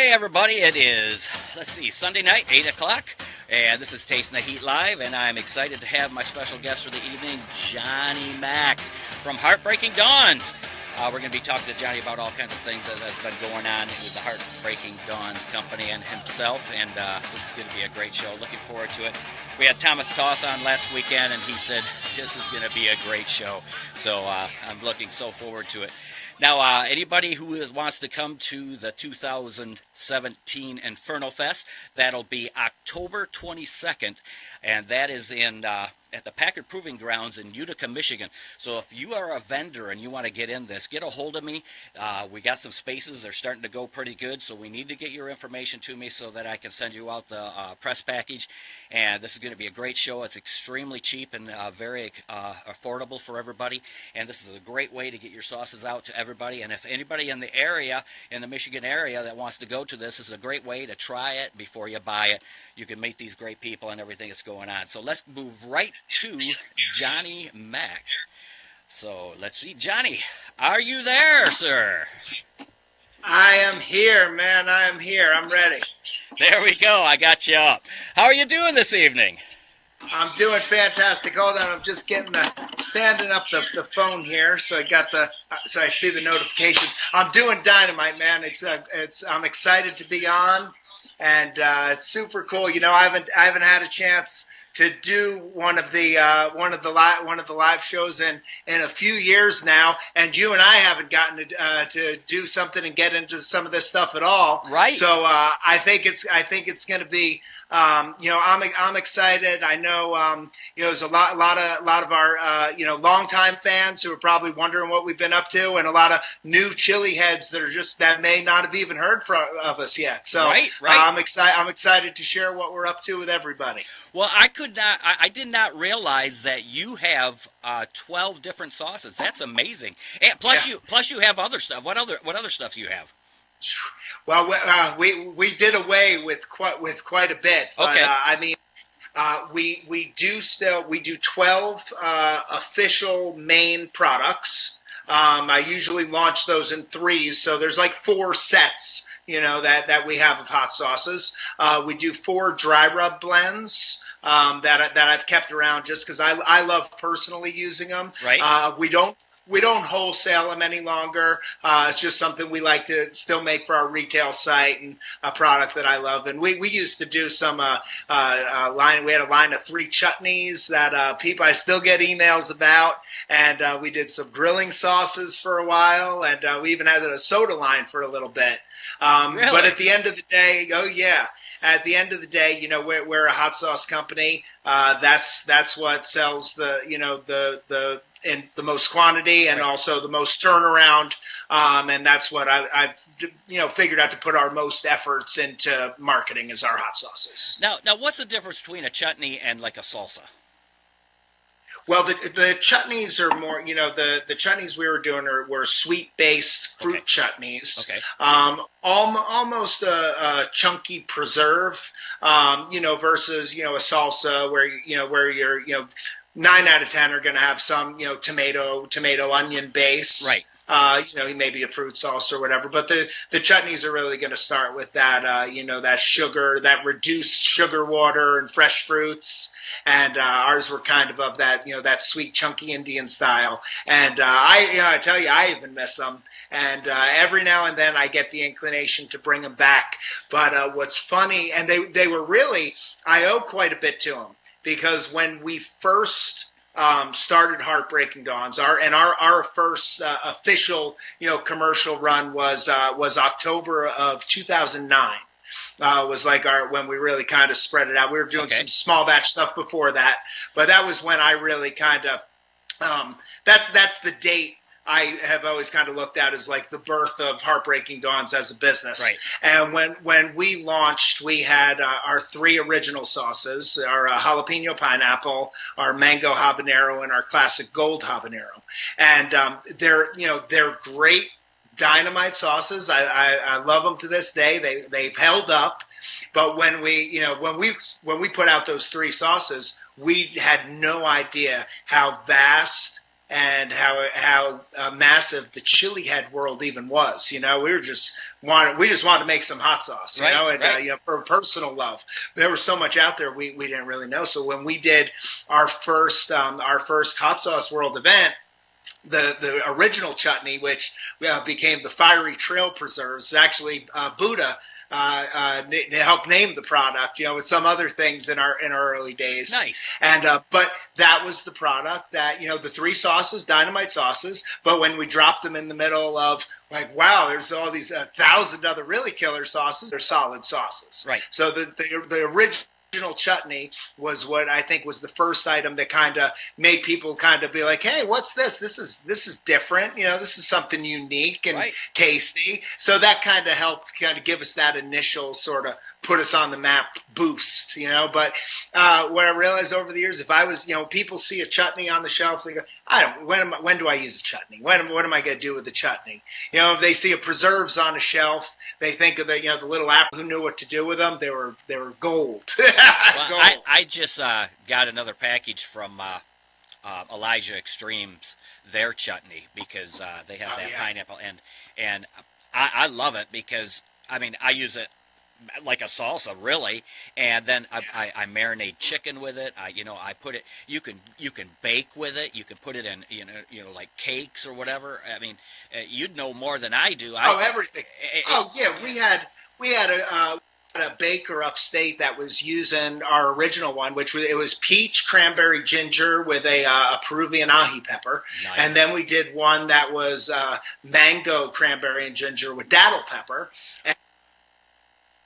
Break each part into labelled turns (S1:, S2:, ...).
S1: Hey everybody, it is, Sunday night, 8 o'clock, and this is Tasting the Heat Live, and I'm excited to have my special guest for the evening, Johnny Mack from Heartbreaking Dawns. We're going to be talking to Johnny about all kinds of things that has been going on with the Heartbreaking Dawns company and himself, and this is going to be a great show. Looking forward to it. We had Thomas Toth on last weekend, and he said this is going to be a great show, so I'm looking so forward to it. Now, anybody who wants to come to the 2017 Inferno Fest, that'll be October 22nd, and that is at the Packard Proving Grounds in Utica, Michigan. So if you are a vendor and you want to get in this, get a hold of me. We got some spaces. They're starting to go pretty good, so we need to get your information to me so that I can send you out the press package. And this is going to be a great show. It's extremely cheap and very affordable for everybody. And this is a great way to get your sauces out to everybody. And if anybody in the area, in the Michigan area, that wants to go to this is a great way to try it before you buy it. You can meet these great people and everything that's going on. So let's move right to Johnny Mack. So let's see. Johnny, are you there, sir?
S2: I am here, man. I am here. I'm ready.
S1: There we go. I got you up. How are you doing this evening?
S2: I'm doing fantastic. Hold on. I'm just standing up the phone here, so I see the notifications. I'm doing dynamite, man. I'm excited to be on, and it's super cool. You know, I haven't had a chance to do one of the live shows in a few years now, and you and I haven't gotten to do something and get into some of this stuff at all.
S1: Right.
S2: So I think it's going to be. I'm excited. I know, there's a lot of our, longtime fans who are probably wondering what we've been up to, and a lot of new chili heads that may not have even heard of us yet. So
S1: right.
S2: I'm excited to share what we're up to with everybody.
S1: Well, I did not realize that you have 12 different sauces. That's amazing. And plus you have other stuff. What other stuff do you have?
S2: Well, we did away with quite a bit, but
S1: okay.
S2: We do 12 official main products. I usually launch those in threes, so there's like 4 sets, that we have of hot sauces. We do 4 dry rub blends. That I've kept around just because I love personally using them.
S1: Right.
S2: We don't wholesale them any longer. It's just something we like to still make for our retail site, and a product that I love. And we used to do some line. We had a line of 3 chutneys that I still get emails about. And we did some grilling sauces for a while, and we even had a soda line for a little bit.
S1: Really?
S2: But at the end of the day, at the end of the day, we're a hot sauce company. That's what sells in the most quantity and also the most turnaround. And that's what I figured out to put our most efforts into marketing is our hot sauces.
S1: Now, what's the difference between a chutney and like a salsa?
S2: Well, the chutneys are more, the chutneys we were doing were sweet-based fruit chutneys.
S1: Okay.
S2: Almost a chunky preserve, versus, a salsa where you're 9 out of 10 are going to have some, tomato, onion base.
S1: Right.
S2: Maybe a fruit sauce or whatever. But the chutneys are really going to start with that, that sugar, that reduced sugar water and fresh fruits. And ours were kind of that, that sweet, chunky Indian style. And I tell you, I even miss them. And every now and then I get the inclination to bring them back. But what's funny, and they were really, I owe quite a bit to them. Because when we first started Heartbreaking Dawns, our first official commercial run was October of 2009. Was like when we really kind of spread it out. We were doing some small batch stuff before that, but that was when I really kind of that's the date I have always kind of looked at as like the birth of Heartbreaking Dawns as a business.
S1: Right.
S2: And when we launched, we had our 3 original sauces, our jalapeno pineapple, our mango habanero, and our classic gold habanero. And they're great dynamite sauces. I love them to this day. They've held up. But when we put out those 3 sauces, we had no idea how vast and how massive the chili head world even was. You know, we just wanted to make some hot sauce. You know, and you know, for personal love, there was so much out there we didn't really know. So when we did our first hot sauce world event, the original chutney, which became the Fiery Trail Preserves, actually Buddha helped name the product, you know, with some other things in our early days.
S1: Nice.
S2: And but that was the product that, you know, the 3 sauces, dynamite sauces. But when we dropped them in the middle of, like, wow, there's all these 1,000 other really killer sauces, they're solid sauces.
S1: Right.
S2: So the original chutney was what I think was the first item that kind of made people kind of be like, hey, what's this? This is different. You know, this is something unique and tasty. So that kind of helped kind of give us that initial sort of put us on the map boost, you know. But what I realized over the years, if I was, you know, people see a chutney on the shelf, they go, when do I use a chutney? What am I going to do with the chutney? You know, if they see a preserves on a shelf, they think of the, you know, the little apple who knew what to do with them. They were gold.
S1: Well,
S2: gold.
S1: I just got another package from Elijah Extremes, their chutney, because they have that pineapple, and I love it because, I mean, I use it like a salsa, really, and then I marinate chicken with it. I put it. You can bake with it. You can put it in like cakes or whatever. I mean, you'd know more than I do.
S2: Everything. We had a baker upstate that was using our original one, which was peach, cranberry, ginger with a Peruvian ají pepper.
S1: Nice.
S2: And then we did one that was mango, cranberry, and ginger with datil pepper,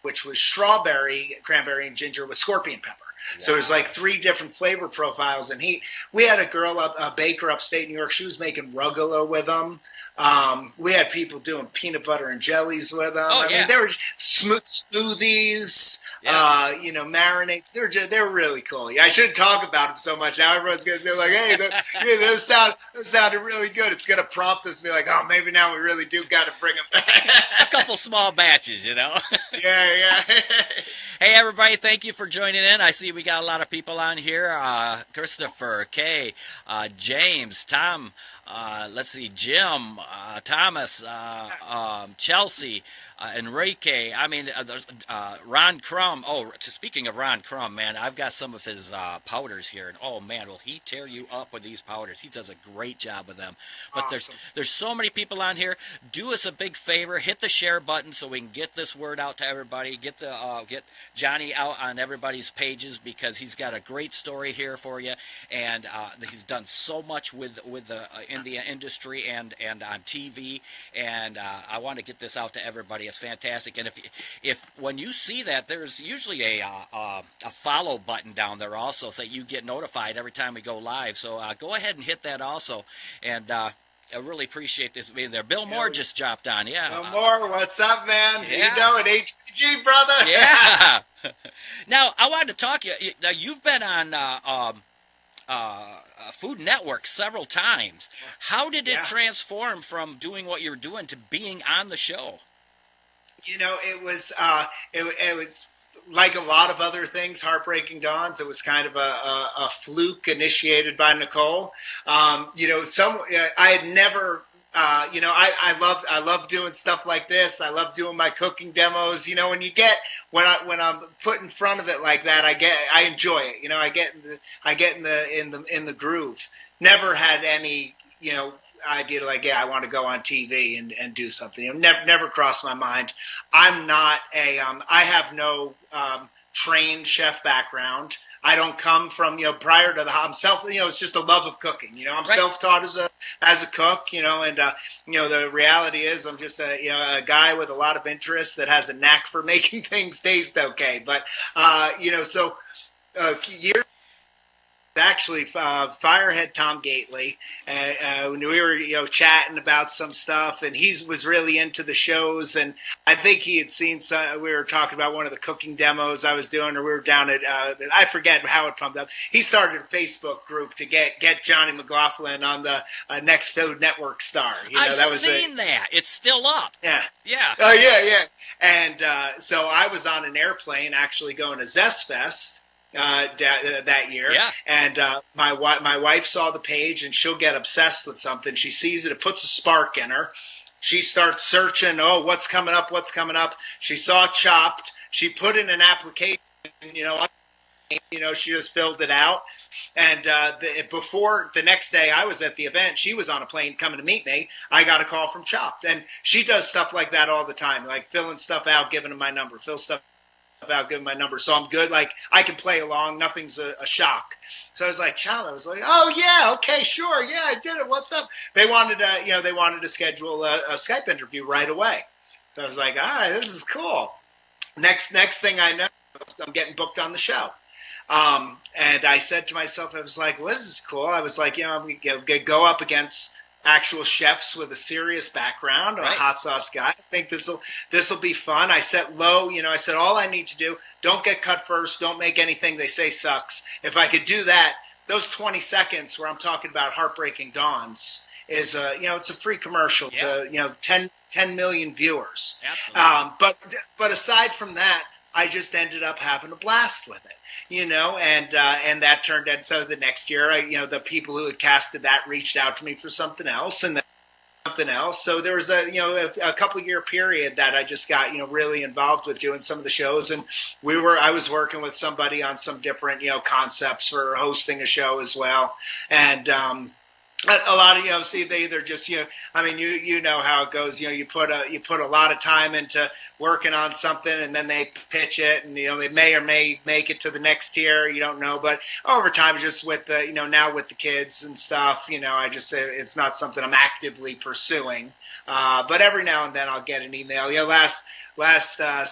S2: which was strawberry, cranberry, and ginger with scorpion pepper. Wow. So there's like 3 different flavor profiles and heat. We had a baker upstate New York. She was making rugolo with them. We had people doing peanut butter and jellies with them. I mean, they were smooth smoothies, marinades. They were really cool. I shouldn't talk about them so much. Now everyone's going to say, like, hey, those sounded really good. It's going to prompt us to be like, oh, maybe now we really do got to bring them back.
S1: A couple small batches, you know.
S2: Yeah.
S1: Hey, everybody, thank you for joining in. I see we got a lot of people on here. Christopher, Kay, James, Tom, let's see, Jim, Thomas, Chelsea, Enrique. I mean, there's Ron Crum. Oh, speaking of Ron Crum, man, I've got some of his powders here, and oh man, will he tear you up with these powders? He does a great job with them. But
S2: awesome.
S1: there's so many people on here. Do us a big favor, hit the share button so we can get this word out to everybody. Get Johnny out on everybody's pages because he's got a great story here for you, and he's done so much with the in the industry and on TV, and I want to get this out to everybody. It's fantastic. And if when you see that, there's usually a follow button down there also, so you get notified every time we go live. So go ahead and hit that also, and I really appreciate this being there. Bill Moore just dropped on. Yeah.
S2: Bill Moore, what's up, man? Yeah. You know it, HPG, brother.
S1: Yeah. Now, I wanted to talk to you. Now, you've been on Food Network several times. How did it transform from doing what you're doing to being on the show?
S2: You know, it was like a lot of other things, Heartbreaking Dawns. It was kind of a fluke initiated by Nicole. I had never. I love doing stuff like this. I love doing my cooking demos. You know, when I'm put in front of it like that, I enjoy it. You know, I get in the groove. Never had any, idea like, I want to go on TV and do something. Never crossed my mind. I'm not I have no trained chef background. I don't come from, prior to I'm it's just a love of cooking. I'm self-taught as a cook, and the reality is I'm just a guy with a lot of interest that has a knack for making things taste okay. But, so a few years actually Firehead Tom Gately, when we were chatting about some stuff, and he was really into the shows, and I think he had seen we were talking about one of the cooking demos I was doing, or we were down at I forget how it pumped up. He started a Facebook group to get Johnny McLaughlin on the next Food Network star.
S1: I've seen that. It's still up.
S2: Yeah.
S1: Oh
S2: yeah. And so I was on an airplane actually going to Zest Fest. that year.
S1: Yeah.
S2: And my wife saw the page, and she'll get obsessed with something. She sees it puts a spark in her. She starts searching. Oh, what's coming up? What's coming up? She saw Chopped. She put in an application. She just filled it out. And before the next day I was at the event, she was on a plane coming to meet me. I got a call from Chopped. And she does stuff like that all the time, like filling stuff out, giving them my number, fill stuff out, giving my number. So I'm good. Like, I can play along. Nothing's a shock. So I was like, I was like, oh yeah, okay, sure. Yeah, I did it. What's up? They wanted to schedule a Skype interview right away. So I was like, all right, this is cool. Next thing I know, I'm getting booked on the show. And I said to myself, I was like, well, this is cool. I was like, I'm going to go up against actual chefs with a serious background. I'm a hot sauce guy. I think this will be fun. I set low. I said, all I need to do, don't get cut first. Don't make anything they say sucks. If I could do that, those 20 seconds where I'm talking about Heartbreaking Dawns is, it's a free commercial to, 10 million viewers.
S1: Absolutely.
S2: But aside from that, I just ended up having a blast with it, and that turned out. So the next year, the people who had casted that reached out to me for something else, and then something else. So there was a couple year period that I just got, really involved with doing some of the shows, and I was working with somebody on some different, concepts for hosting a show as well, and, a lot of they either just you know how it goes. You put a lot of time into working on something, and then they pitch it, and they may or may make it to the next tier. You don't know, but over time, just with the now with the kids and stuff, I just it's not something I'm actively pursuing. But every now and then I'll get an email. Last a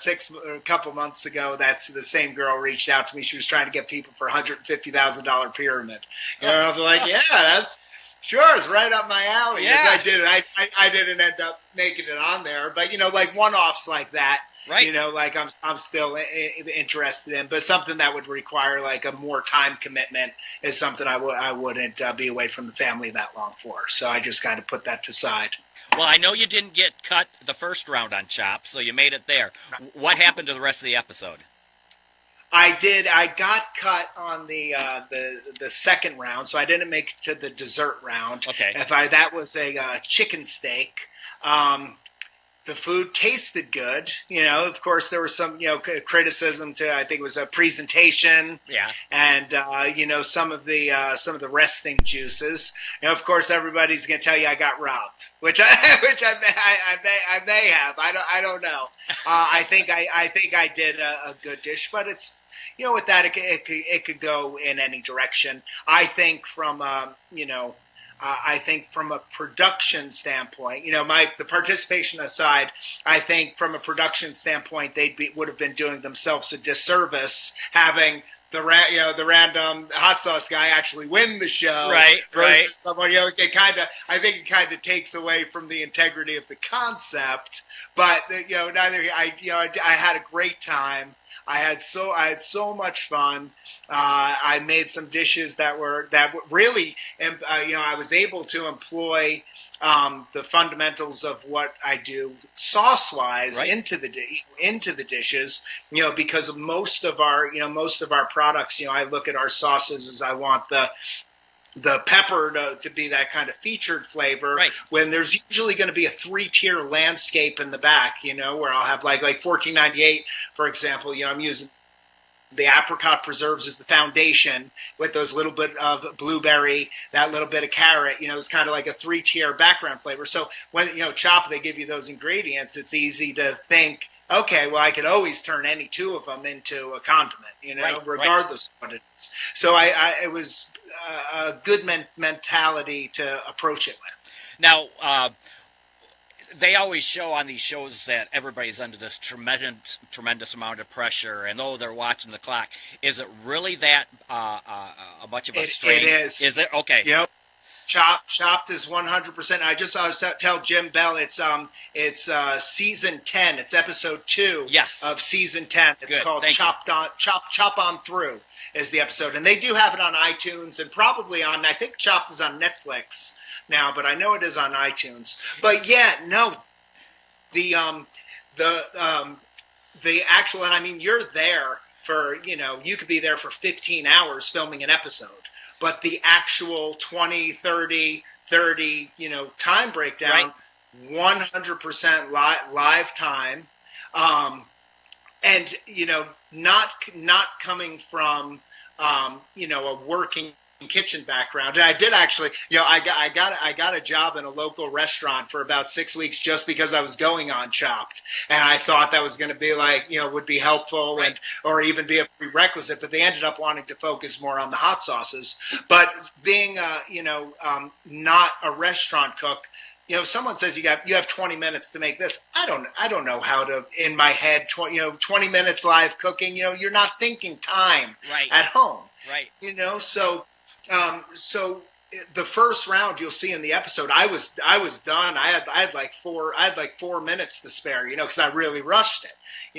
S2: couple months ago, that's the same girl reached out to me. She was trying to get people for $150,000 pyramid. I'm like, yeah, that's. Sure, it's right up my alley.
S1: Yeah.
S2: I didn't end up making it on there, but like one-offs like that,
S1: right?
S2: Like I'm still interested in, but something that would require like a more time commitment is something I wouldn't be away from the family that long for. So I just kind of put that to side.
S1: Well, I know you didn't get cut the first round on Chopped, so you made it there. What happened to the rest of the episode?
S2: I did. I got cut on the second round, so I didn't make it to the dessert round.
S1: Okay.
S2: That was a chicken steak. The food tasted good. Of course, there was some criticism to. I think it was a presentation.
S1: Yeah.
S2: And some of the resting juices. Of course, everybody's going to tell you I got robbed, which I may have. I don't know. I think I did a good dish, but it's. With that, it could go in any direction. I think from a production standpoint, the participation aside, I think from a production standpoint, would have been doing themselves a disservice having the random hot sauce guy actually win the show,
S1: right?
S2: Versus someone, I think it kind of takes away from the integrity of the concept. But I had a great time. I had so much fun. I made some dishes that really, I was able to employ the fundamentals of what I do sauce-wise into the dishes. Because of most of our products, I look at our sauces as I want the pepper to be that kind of featured flavor, right, when there's usually going to be a 3-tier landscape in the back, where I'll have like $14.98, for example, I'm using the apricot preserves as the foundation with those little bit of blueberry, that little bit of carrot, it's kind of like a 3-tier background flavor. So when, Chopped, they give you those ingredients, it's easy to think, okay, well, I could always turn any two of them into a condiment, regardless of what it is. So it was a good mentality to approach it with.
S1: Now, they always show on these shows that everybody's under this tremendous amount of pressure, and they're watching the clock. Is it really that much of a strain?
S2: It is.
S1: Is it? Okay.
S2: Chopped is 100%. I was tell Jim Bell it's season 10. It's episode 2 of season 10. It's called Chop On Through is the episode, and they do have it on iTunes and probably on. I think Chopped is on Netflix now, but I know it is on iTunes. But the actual, and I mean, you're there for, you could be there for 15 hours filming an episode, but the actual 20, 30, time breakdown, 100% live time. And, not coming from, a working kitchen background. And I did actually, I got a job in a local restaurant for about 6 weeks just because I was going on Chopped, and I thought that was going to be would be helpful or even be a prerequisite. But they ended up wanting to focus more on the hot sauces. But being, not a restaurant cook. Someone says you have 20 minutes to make this. I don't know how to, in my head, 20 minutes live cooking. You're not thinking time at home.
S1: Right.
S2: So the first round you'll see in the episode, I was done. I had like 4 minutes to spare, because I really rushed it,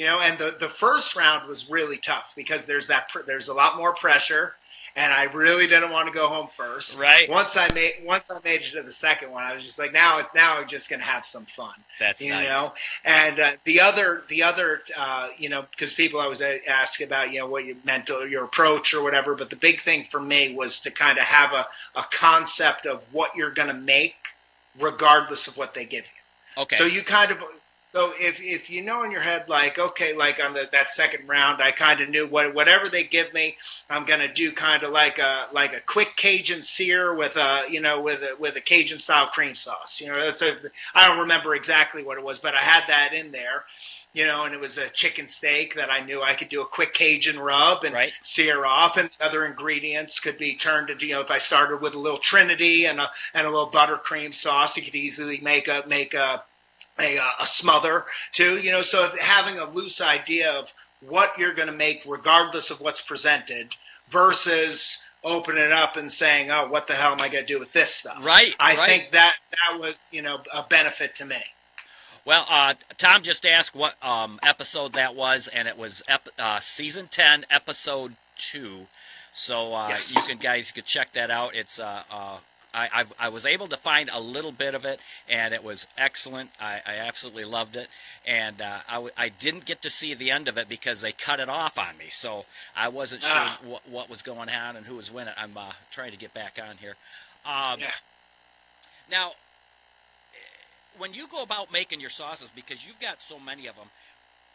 S2: and the first round was really tough because there's a lot more pressure. And I really didn't want to go home first.
S1: Right.
S2: Once I made it to the second one, I was just like, now I'm just gonna have some fun.
S1: That's nice.
S2: And the other, because people always ask about, what you meant or your approach or whatever. But the big thing for me was to kind of have a concept of what you're gonna make, regardless of what they give you.
S1: Okay.
S2: So you kind of. So if in your head, like, okay, like on that second round, I kind of knew whatever they give me, I'm going to do kind of like a quick Cajun sear with a Cajun style cream sauce. I don't remember exactly what it was, but I had that in there, and it was a chicken steak that I knew I could do a quick Cajun rub and sear off, and other ingredients could be turned into, if I started with a little Trinity and a little buttercream sauce, you could easily make a smother too, so having a loose idea of what you're going to make regardless of what's presented versus opening it up and saying, oh, what the hell am I going to do with this stuff? I think that was, a benefit to me.
S1: Well, Tom just asked what episode that was, and it was season 10, episode 2. So yes. You guys could check that out. It's I was able to find a little bit of it, and it was excellent. I absolutely loved it, and I didn't get to see the end of it because they cut it off on me, so I wasn't sure what was going on and who was winning. I'm trying to get back on here. Now, when you go about making your sauces, because you've got so many of them,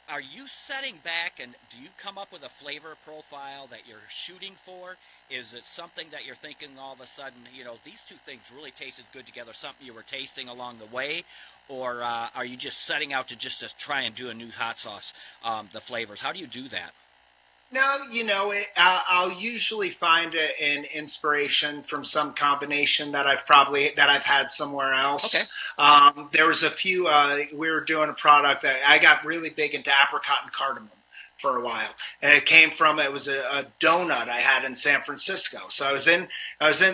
S1: are you setting back and do you come up with a flavor profile that you're shooting for? Is it something that you're thinking all of a sudden, these two things really tasted good together, something you were tasting along the way? Or are you just setting out to try and do a new hot sauce, the flavors? How do you do that?
S2: No, I'll usually find an inspiration from some combination that I've had somewhere else. Okay. There was a few. We were doing a product that I got really big into apricot and cardamom for a while, and it was a donut I had in San Francisco. So I was in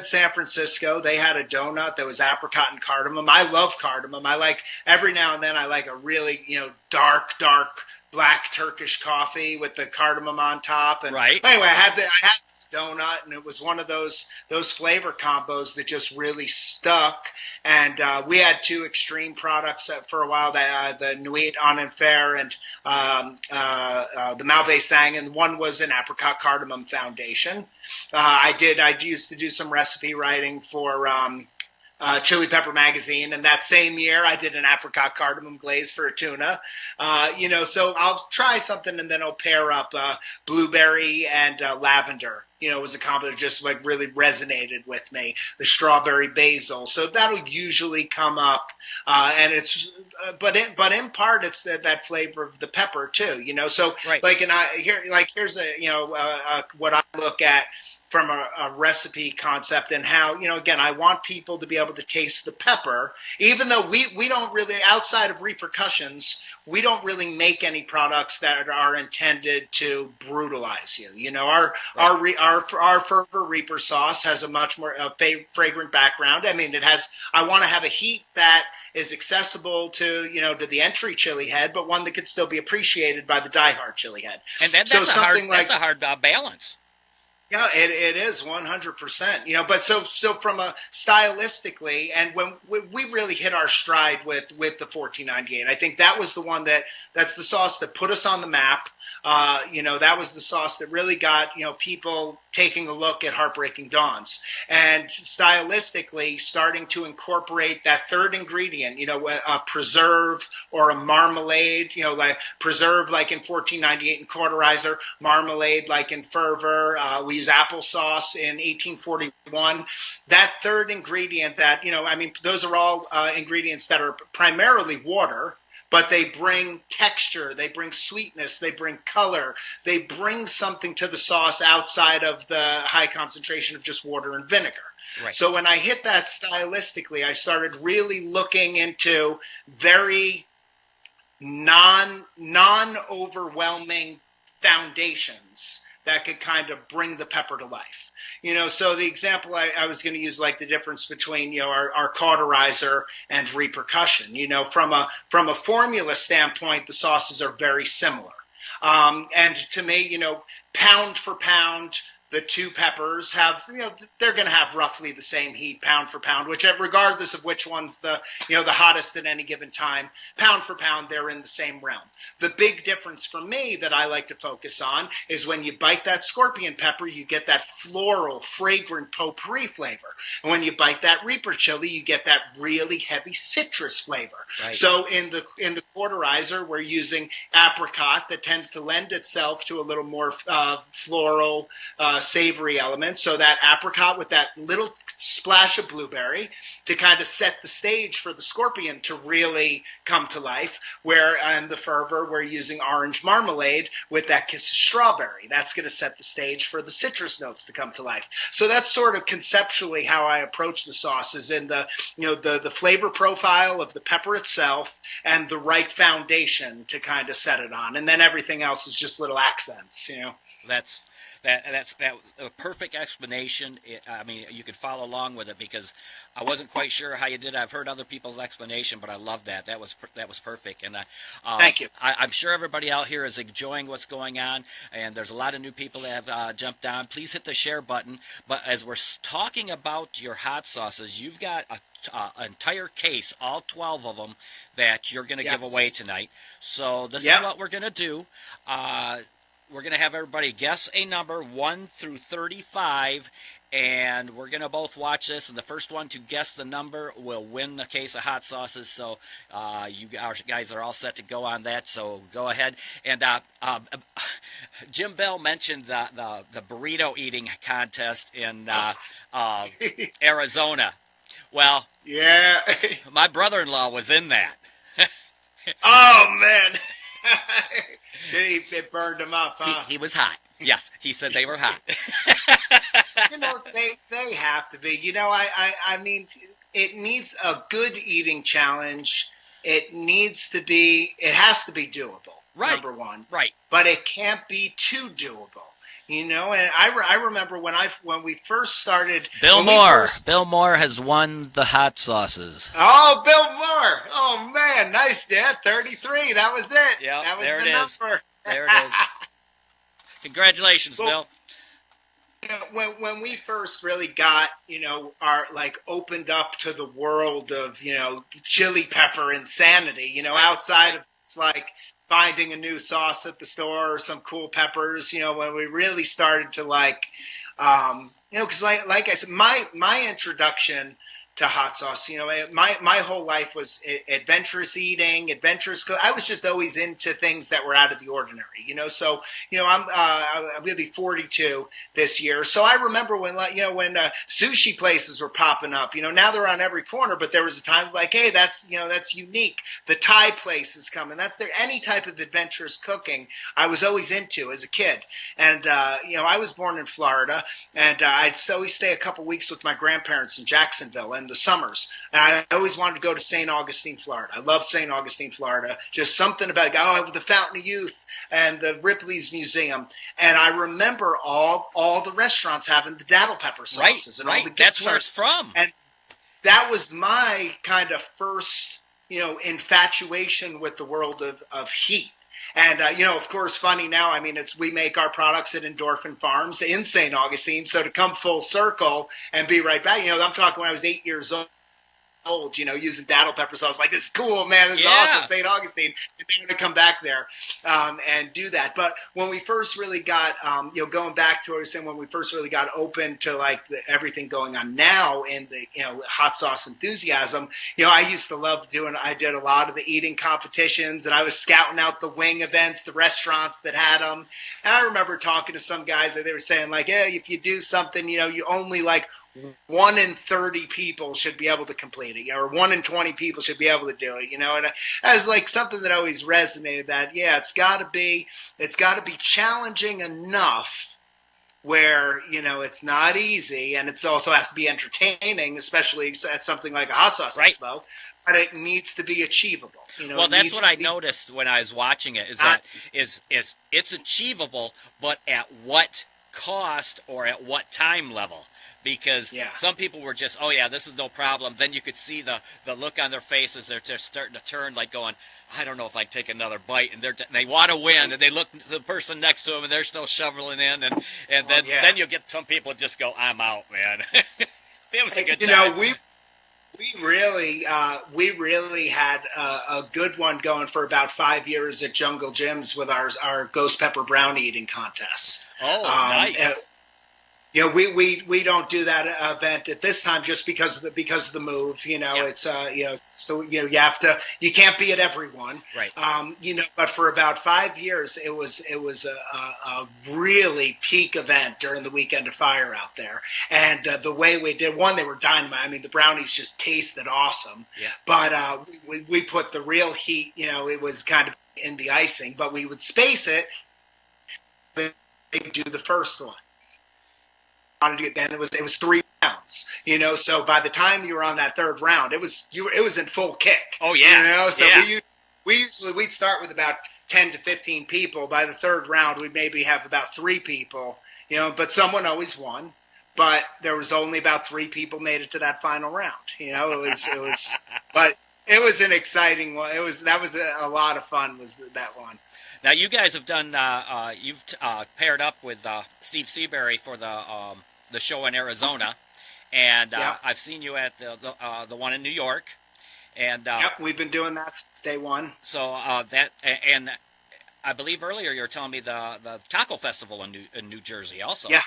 S2: San Francisco. They had a donut that was apricot and cardamom. I love cardamom. I like every now and then I like a really dark black Turkish coffee with the cardamom on top. And anyway, I had this donut, and it was one of those flavor combos that just really stuck. And we had two extreme products for a while, the Nuit en Enfer and the Malvé Sang, and one was an apricot cardamom foundation. I used to do some recipe writing for Chili Pepper Magazine, and that same year I did an apricot cardamom glaze for a tuna. So I'll try something, and then I'll pair up blueberry and lavender. It was a combo that just like really resonated with me. The strawberry basil, so that'll usually come up, and it's but in part it's that flavor of the pepper too. So here's what I look at from a recipe concept, and how, again, I want people to be able to taste the pepper, even though we don't really, outside of repercussions, we don't really make any products that are intended to brutalize you. Our Fervor Reaper sauce has a much more fragrant background. I mean, I want to have a heat that is accessible to the entry chili head, but one that could still be appreciated by the diehard chili head.
S1: And that's a hard balance.
S2: Yeah, it is 100%. But so from a stylistically, and when we really hit our stride with the 1498, I think that was the one that's the sauce that put us on the map. That was the sauce that really got people taking a look at Heartbreaking Dawns, and stylistically starting to incorporate that third ingredient, a preserve or a marmalade, like preserve like in 1498 in Cauterizer, marmalade like in Fervor. We use applesauce in 1841. That third ingredient that, those are all ingredients that are primarily water, but they bring texture, they bring sweetness, they bring color, they bring something to the sauce outside of the high concentration of just water and vinegar.
S1: Right.
S2: So when I hit that stylistically, I started really looking into very non-overwhelming foundations that could kind of bring the pepper to life. So the example I was going to use, like the difference between, our Cauterizer and Repercussion, from a formula standpoint, the sauces are very similar. And to me, pound for pound, the two peppers have, they're going to have roughly the same heat, pound for pound, regardless of which one's the hottest at any given time. Pound for pound, they're in the same realm. The big difference for me that I like to focus on is when you bite that scorpion pepper, you get that floral, fragrant potpourri flavor. And when you bite that Reaper chili, you get that really heavy citrus flavor.
S1: Right.
S2: So in the Cauterizer, we're using apricot that tends to lend itself to a little more floral, savory element. So that apricot with that little splash of blueberry to kind of set the stage for the scorpion to really come to life. Where in the Fervor, we're using orange marmalade with that kiss of strawberry. That's going to set the stage for the citrus notes to come to life. So that's sort of conceptually how I approach the sauces, in the flavor profile of the pepper itself and the right foundation to kind of set it on. And then everything else is just little accents,
S1: That's a perfect explanation. You could follow along with it, because I wasn't quite sure how you did. I've heard other people's explanation, but I love that. That was perfect. And
S2: thank you.
S1: I'm sure everybody out here is enjoying what's going on, and there's a lot of new people that have jumped on. Please hit the share button. But as we're talking about your hot sauces, you've got an entire case, all 12 of them, that you're going to give away tonight. So this is what we're going to do. We're going to have everybody guess a number 1 through 35, and we're going to both watch this, and the first one to guess the number will win the case of hot sauces. So you guys are all set to go on that, so go ahead. And Jim Bell mentioned the burrito eating contest in Arizona. Well,
S2: yeah,
S1: my brother-in-law was in that.
S2: Oh, man. It burned him up, huh?
S1: He was hot. Yes, he said they were hot.
S2: They have to be. I mean, it needs a good eating challenge. It has to be doable.
S1: Right.
S2: Number one.
S1: Right.
S2: But it can't be too doable. And I remember when we first started.
S1: Bill Moore has won the hot sauces.
S2: Oh, Bill Moore! Oh man, nice, Dad. 33. That was it.
S1: Yeah,
S2: that was
S1: there
S2: the
S1: it
S2: number.
S1: Is. There it is. Congratulations, Bill.
S2: When we first really got, opened up to the world of, chili pepper insanity, outside of like finding a new sauce at the store or some cool peppers, when we really started to because like I said, my introduction to hot sauce, my whole life was adventurous eating, I was just always into things that were out of the ordinary, so, I'm going to be 42 this year. So I remember when sushi places were popping up, now they're on every corner, but there was a time like, hey, that's unique. The Thai place is coming. Any type of adventurous cooking I was always into as a kid. And, I was born in Florida, and I'd always stay a couple weeks with my grandparents in Jacksonville in the summers. And I always wanted to go to St. Augustine, Florida. I love St. Augustine, Florida. Just something about the Fountain of Youth and the Ripley's Museum. And I remember all the restaurants having the daddle pepper sauces and all the
S1: That's where it's from.
S2: And that was my kind of first, infatuation with the world of heat. And, of course, funny now, I mean, we make our products at Endorphin Farms in St. Augustine. So to come full circle and be right back, I'm talking when I was 8 years old, using daddle pepper sauce. Like, this is cool, man. This is awesome. St. Augustine. And then to come back there and do that. But when we first really got, going back to what I was saying, when we first really got open to like everything going on now in the, hot sauce enthusiasm, I used to love I did a lot of the eating competitions, and I was scouting out the wing events, the restaurants that had them. And I remember talking to some guys that they were saying like, hey, if you do something, you only like 1 in 30 people should be able to complete it, or 1 in 20 people should be able to do it, and as like something that always resonated that, it's got to be challenging enough where, it's not easy, and it also has to be entertaining, especially at something like a hot sauce expo, but it needs to be achievable.
S1: Well, that's what I noticed when I was watching it, is that it's achievable, but at what cost or at what time level? Because some people were just, this is no problem. Then you could see the look on their faces. They're just starting to turn, like going, I don't know if I'd take another bite. And they want to win. And they look at the person next to them, and they're still shoveling in. And then you get some people just go, I'm out, man. It was a good time.
S2: We really had a good one going for about 5 years at Jungle Gyms with our Ghost Pepper Brownie eating contest.
S1: Oh, nice.
S2: We don't do that event at this time just because of the move. It's so you can't be at everyone.
S1: Right.
S2: But for about 5 years, it was a really peak event during the Weekend of Fire out there. And the way we did they were dynamite. I mean, the brownies just tasted awesome.
S1: Yeah.
S2: But we put the real heat. It was kind of in the icing, but we would space it. They do the first one. Then it was 3 rounds, so by the time you were on that third round, it was in full kick.
S1: Oh yeah.
S2: So we'd start with about 10 to 15 people. By the third round, we'd maybe have about 3 people, but someone always won. But there was only about 3 people made it to that final round. But it was an exciting one. That was a lot of fun. Was that one?
S1: Now you guys have done. You've paired up with Steve Seabury for the show in Arizona, and I've seen you at the one in New York, and
S2: we've been doing that since day one.
S1: So and I believe earlier you were telling me the Taco Festival in New Jersey also.
S2: Yeah,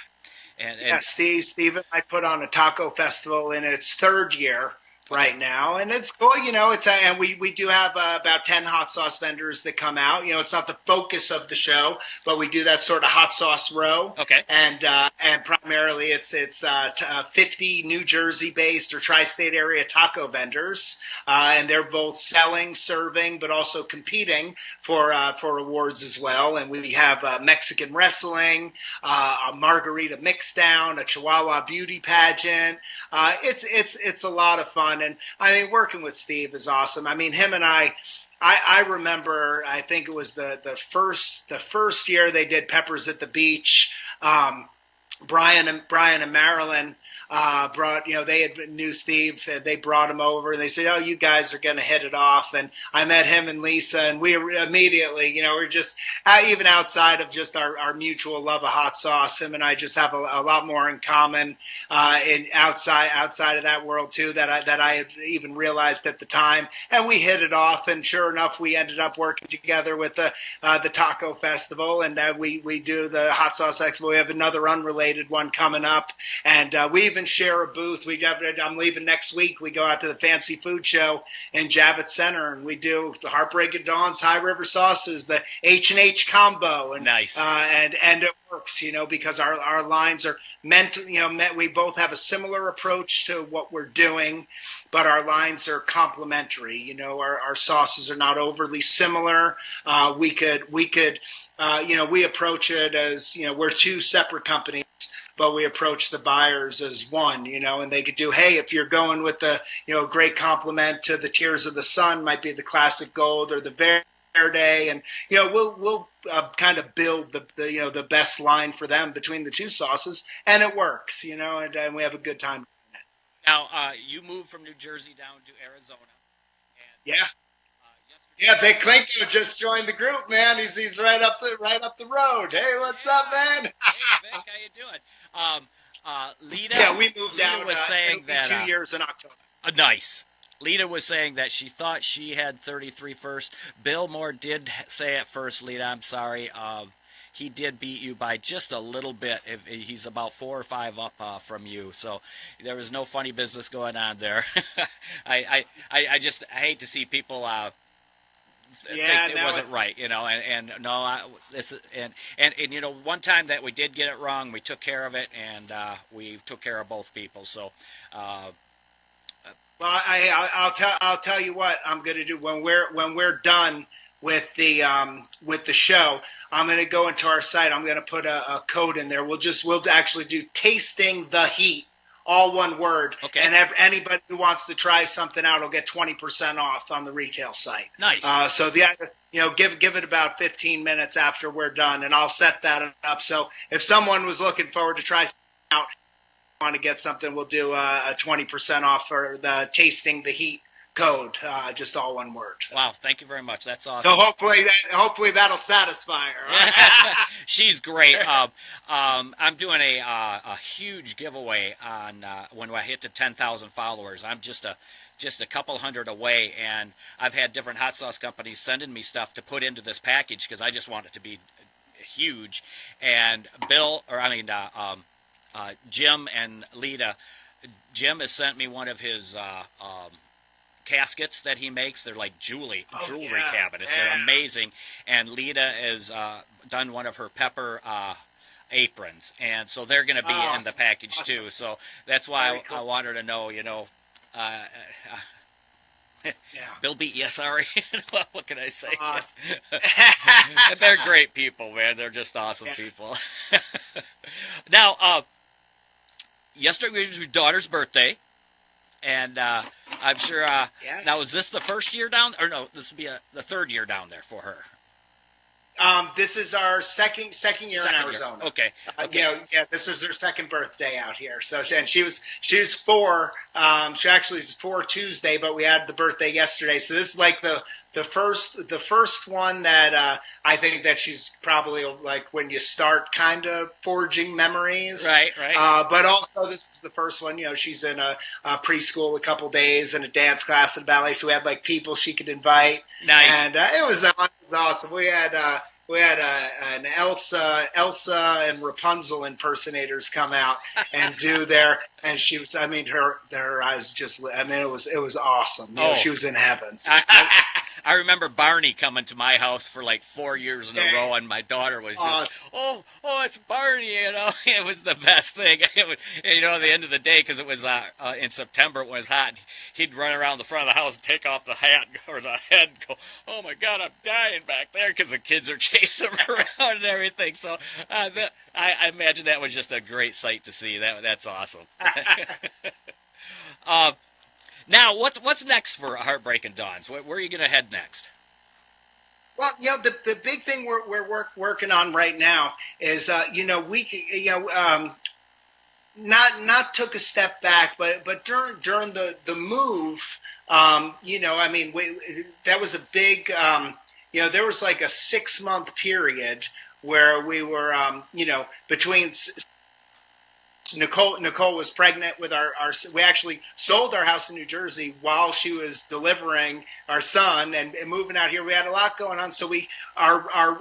S1: and
S2: Steve and I put on a taco festival in its 3rd year. Right now, and it's cool, and we do have about 10 hot sauce vendors that come out. It's not the focus of the show, but we do that sort of hot sauce row.
S1: Okay.
S2: And primarily it's 50 New Jersey based or tri-state area taco vendors, and they're both selling, serving, but also competing for awards as well. And we have Mexican wrestling, a margarita mixdown, a Chihuahua beauty pageant. It's a lot of fun. And I mean, working with Steve is awesome. I mean, him and I remember, I think it was the first year they did Peppers at the Beach. Brian and Marilyn brought, they knew Steve, they brought him over and they said, oh, you guys are going to hit it off. And I met him and Lisa, and we immediately, we're just, even outside of just our mutual love of hot sauce, him and I just have a lot more in common, outside of that world too, that I had even realized at the time. And we hit it off, and sure enough, we ended up working together with the Taco Festival, and we do the Hot Sauce Expo. We have another unrelated one coming up, and we even share a booth. I'm leaving next week. We go out to the Fancy Food Show in Javits Center, and we do the Heartbreak at Dawn's High River Sauces, the H&H combo. And,
S1: nice.
S2: And it works, because our lines are meant to, we both have a similar approach to what we're doing, but our lines are complementary. Our sauces are not overly similar. We approach it as, we're 2 separate companies, but we approach the buyers as one, and they could do, hey, if you're going with the, great compliment to the Tears of the Sun, might be the Classic Gold or the Verde, and, we'll kind of build the best line for them between the 2 sauces, and it works, and we have a good time.
S1: Now, you moved from New Jersey down to Arizona. And,
S2: yeah. Yeah, Vic Klinko just joined the group, man. He's right up the road. Hey, what's up, man?
S1: Hey, Vic, how you doing? Lita.
S2: Yeah, we moved
S1: Lita
S2: out.
S1: was saying
S2: It'll be
S1: that
S2: 2 years in October.
S1: nice. Lita was saying that she thought she had 33 first. Bill Moore did say it first. Lita, I'm sorry. He did beat you by just a little bit. He's about 4 or 5 up from you, so there was no funny business going on there. I hate to see people think it wasn't right, and no, and you know, one time that we did get it wrong, we took care of it, and we took care of both people. So.
S2: Well, I'll tell you what I'm going to do when we're done with the show. I'm going to go into our site. I'm going to put a code in there. We'll actually do tasting the heat, all one word.
S1: Okay.
S2: And anybody who wants to try something out will get 20% off on the retail site.
S1: Nice.
S2: So give it about 15 minutes after we're done, and I'll set that up. So if someone was looking forward to try something out, want to get something, we'll do a 20% off for the tasting the heat code, just all one word.
S1: Wow, thank you very much. That's awesome.
S2: So hopefully that'll satisfy her.
S1: She's great. I'm doing a huge giveaway on when I hit the 10,000 followers. I'm just a couple hundred away, and I've had different hot sauce companies sending me stuff to put into this package because I just want it to be huge. And Jim and Lita. Jim has sent me one of his caskets that he makes. They're like jewelry cabinets. Yeah. They're amazing. And Lita has done one of her pepper aprons, and so they're going to be in the package too. So that's why I want her to know. Bill beat you, sorry. What can I say?
S2: Awesome.
S1: They're great people, man. They're just awesome people. Now, yesterday was your daughter's birthday, and I'm sure. Now, is this the first year down, or no? This would be the third year down there for her.
S2: This is our second year in Arizona.
S1: Year. Okay.
S2: This is her second birthday out here. So, and she was 4. She actually is 4 Tuesday, but we had the birthday yesterday. So this is like the first one that I think that she's probably like when you start kind of forging memories.
S1: Right.
S2: But also this is the first one. She's in a preschool a couple days and a dance class and ballet. So we had like people she could invite.
S1: Nice.
S2: And it was awesome. We had an Elsa and Rapunzel impersonators come out and do and she was, her eyes just, it was awesome. She was in heaven.
S1: I remember Barney coming to my house for like 4 years in a row, and my daughter was just, awesome. oh, it's Barney, It was the best thing. It was, at the end of the day, because it was in September, it was hot, he'd run around the front of the house and take off the hat or the head and go, oh my God, I'm dying back there, because the kids are chasing him around and everything. So I imagine that was just a great sight to see. That's awesome. Now, what's next for Heartbreaking Dawns? Where are you going to head next?
S2: Well, the big thing we're working on right now is not took a step back, but during the move, that was a big there was like a 6-month period where we were between. Nicole was pregnant with our we actually sold our house in New Jersey while she was delivering our son and moving out here. We had a lot going on, so our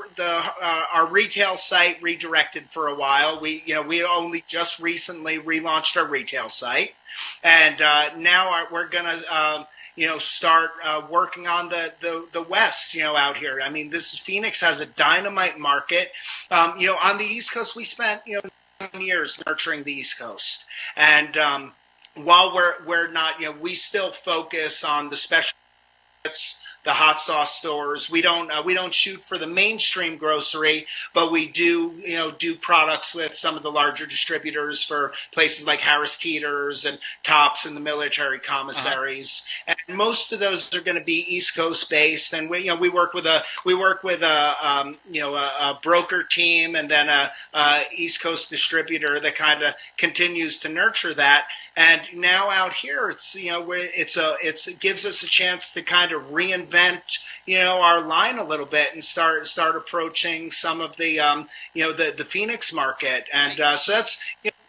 S2: retail site redirected for a while. We only just recently relaunched our retail site, and now we're gonna start working on the West, out here. Phoenix has a dynamite market. On the East Coast, we spent years nurturing the East Coast, and while we're not, we still focus on the special, the hot sauce stores. We don't shoot for the mainstream grocery, but we do products with some of the larger distributors for places like Harris Teeters and Tops and the military commissaries. Uh-huh. And most of those are going to be East Coast based. And we work with a broker team and then a East Coast distributor that kind of continues to nurture that. And now out here, it gives us a chance to kind of reinvent reinvent, our line a little bit and start approaching some of the, the Phoenix market. And so that's,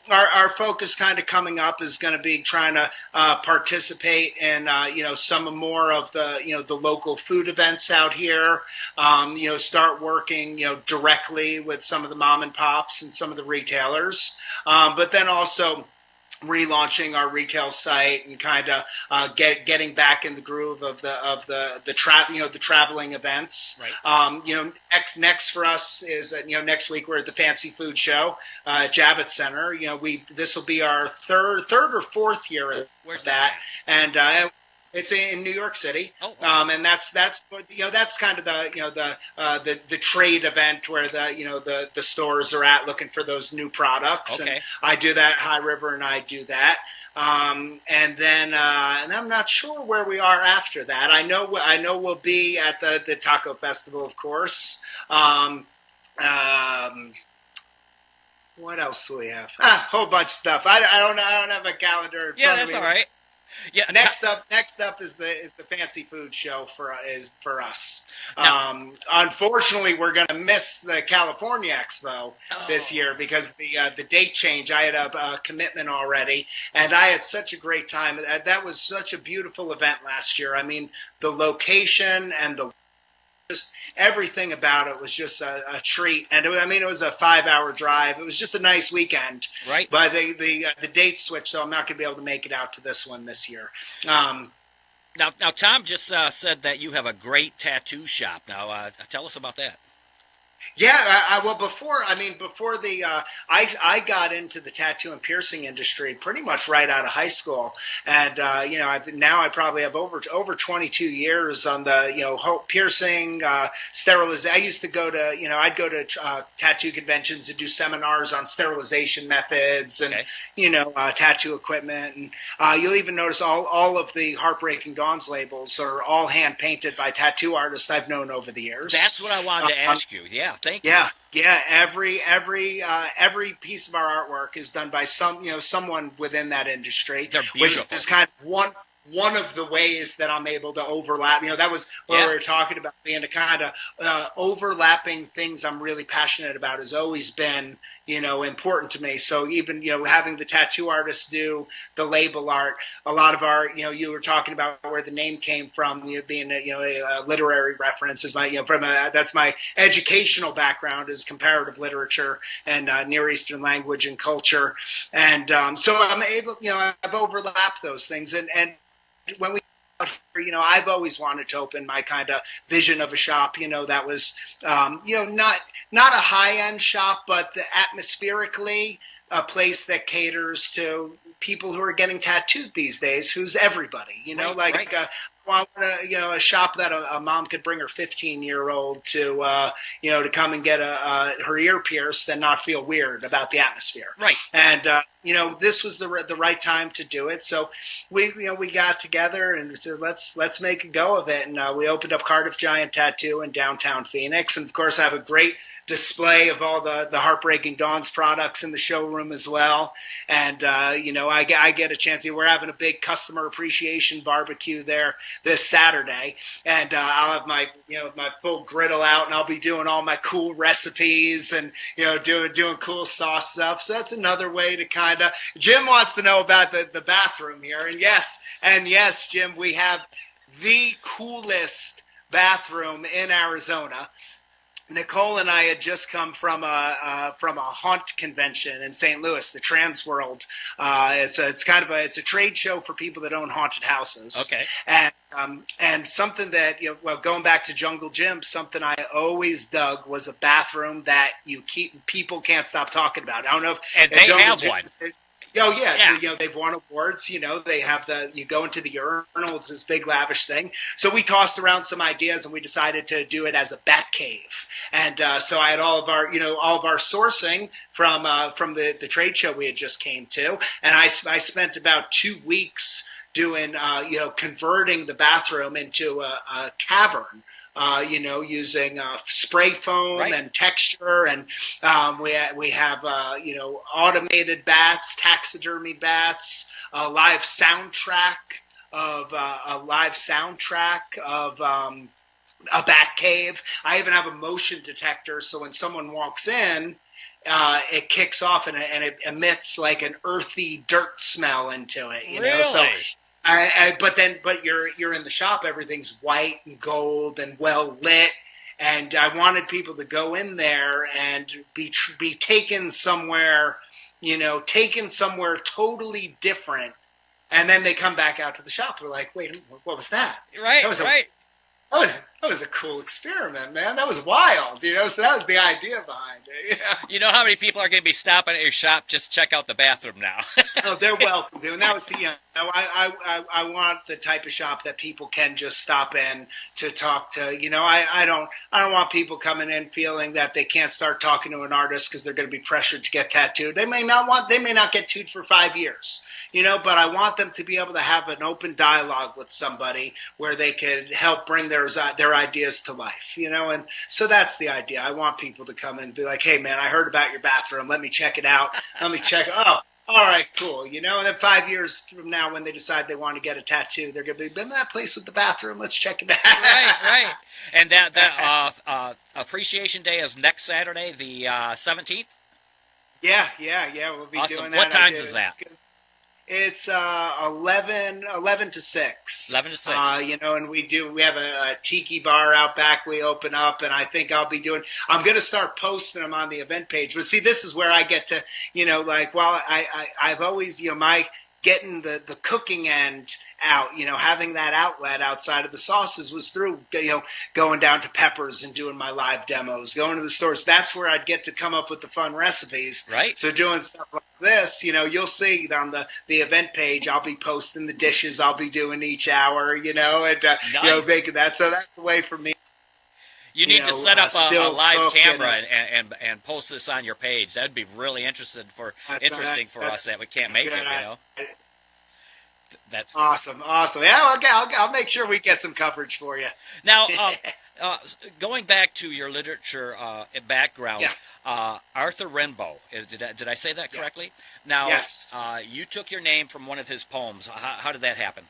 S2: our focus kind of coming up is going to be trying to participate in, some more of the, the local food events out here, start working, directly with some of the mom and pops and some of the retailers, but then also relaunching our retail site and kind of getting back in the groove of the traveling events.
S1: Right.
S2: Next for us is next week we're at the Fancy Food Show, Javits Center. This will be our third or fourth year of
S1: Where's
S2: that,
S1: at?
S2: and it's in New York City.
S1: Oh, wow.
S2: And that's kind of the trade event where the stores are at looking for those new products.
S1: Okay.
S2: And I do that. High River and I do that. And then and I'm not sure where we are after that. I know we'll be at the Taco Festival, of course. What else do we have? A whole bunch of stuff. I don't have a calendar in front of me.
S1: Yeah, that's all right. Yeah.
S2: Next up is the Fancy Food Show for us.
S1: Now,
S2: unfortunately, we're going to miss the California Expo this year because the date change. I had a commitment already, and I had such a great time. That was such a beautiful event last year. I mean, the location and just everything about it was just a treat. And it was a 5-hour drive. It was just a nice weekend.
S1: Right.
S2: But the date switched, so I'm not going to be able to make it out to this one this year.
S1: Now, Tom just said that you have a great tattoo shop. Now, tell us about that.
S2: Yeah, before I got into the tattoo and piercing industry pretty much right out of high school, and I probably have over 22 years on the piercing, sterilization. I used to go to I'd go to tattoo conventions and do seminars on sterilization methods and tattoo equipment, and you'll even notice all of the Heartbreaking Dawns labels are all hand painted by tattoo artists I've known over the years.
S1: That's what I wanted to ask you. Yeah. Thank you.
S2: Yeah. Every piece of our artwork is done by someone within that industry.
S1: They're beautiful.
S2: Which is kind of one of the ways that I'm able to overlap. That was what we were talking about, being to kind of overlapping things I'm really passionate about has always been important to me. So even having the tattoo artists do the label art, a lot of our you were talking about where the name came from, being a literary reference is my that's my educational background is comparative literature and Near Eastern language and culture, and so I'm able I've overlapped those things, and when we I've always wanted to open my kind of vision of a shop, that was, not a high-end shop, but atmospherically a place that caters to people who are getting tattooed these days, who's everybody,
S1: Right.
S2: A shop that a mom could bring her 15-year-old to, to come and get her ear pierced and not feel weird about the atmosphere.
S1: Right.
S2: And, this was the right time to do it. So we got together and said, let's make a go of it. And we opened up Cardiff Giant Tattoo in downtown Phoenix. And of course, I have a great display of all the Heartbreaking Dawns products in the showroom as well. And, I get a chance. We're having a big customer appreciation barbecue there this Saturday. And I'll have my full griddle out, and I'll be doing all my cool recipes and, doing cool sauce stuff. So that's another way to kind of – Jim wants to know about the bathroom here. And yes, Jim, we have the coolest bathroom in Arizona. Nicole and I had just come from a haunt convention in St. Louis, the Trans World. It's a trade show for people that own haunted houses.
S1: Okay.
S2: And something that going back to Jungle Gym, something I always dug was a bathroom that people can't stop talking about. I don't know if
S1: and they
S2: Jungle
S1: have
S2: Gym,
S1: one.
S2: Yeah. So, they've won awards. They have you go into the urinal. It's this big lavish thing. So we tossed around some ideas, and we decided to do it as a bat cave. And so I had all of our sourcing from the trade show we had just came to, and I spent about 2 weeks doing converting the bathroom into a cavern. Using spray foam and texture, and we have automated bats, taxidermy bats, a live soundtrack of a live soundtrack of a bat cave. I even have a motion detector, so when someone walks in, it kicks off and it emits like an earthy dirt smell into it. You know, so. But you're in the shop. Everything's white and gold and well lit, and I wanted people to go in there and be taken somewhere, taken somewhere totally different, and then they come back out to the shop. They're like, "Wait, what was that?"
S1: Right, right.
S2: That was a cool experiment, man. That was wild, So that was the idea behind it. Yeah.
S1: You know how many people are going to be stopping at your shop? Just check out the bathroom now.
S2: Oh, they're welcome to. And that was I want the type of shop that people can just stop in to talk to. I don't want people coming in feeling that they can't start talking to an artist because they're going to be pressured to get tattooed. They may not get tattooed for 5 years, but I want them to be able to have an open dialogue with somebody where they could help bring their ideas to life, and so that's the idea. I want people to come in and be like, "Hey, man, I heard about your bathroom. Let me check it out. Let me check. Oh, all right, cool. And then 5 years from now, when they decide they want to get a tattoo, they're going to be, been that place with the bathroom. Let's check it out."
S1: Right. And that Appreciation Day is next Saturday, the 17th.
S2: Yeah. We'll be
S1: awesome.
S2: doing that.
S1: What times is that?
S2: It's 11 to 6.
S1: 11 to 6.
S2: And we have a tiki bar out back we open up, and I think I'm going to start posting them on the event page. But see, this is where I get to, I've always, my getting the cooking end out, having that outlet outside of the sauces was through, going down to Peppers and doing my live demos, going to the stores. That's where I'd get to come up with the fun recipes.
S1: Right.
S2: So doing stuff like this, you'll see on the event page, I'll be posting the dishes I'll be doing each hour, and,
S1: nice.
S2: making that. So that's the way for me.
S1: You need to set up a live camera and post this on your page. That'd be really interesting for us that we can't make it, That's
S2: awesome. Yeah, okay, I'll make sure we get some coverage for you.
S1: Now, going back to your literature background, Arthur Rimbaud, did I say that correctly? Now,
S2: yes.
S1: You took your name from one of his poems. How did that happen?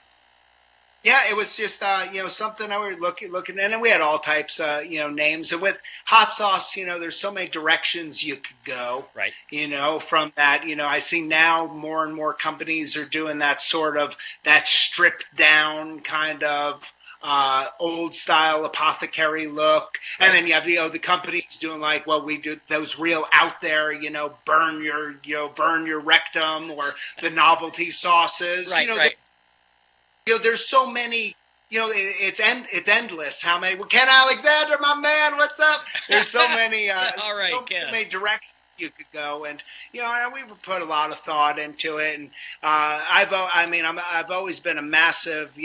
S2: Yeah, it was just something I was looking at, and we had all types names. And with hot sauce, there's so many directions you could go.
S1: Right.
S2: From that, I see now more and more companies are doing that sort of that stripped down kind of old style apothecary look. Right. And then you have the companies doing like, well, we do those real out there, burn your rectum, or the novelty sauces.
S1: Right.
S2: There's so many, it's endless. How many? Well, Ken Alexander, my man, what's up? There's so many,
S1: all right,
S2: so many directions you could go, and we put a lot of thought into it. And I've always been a massive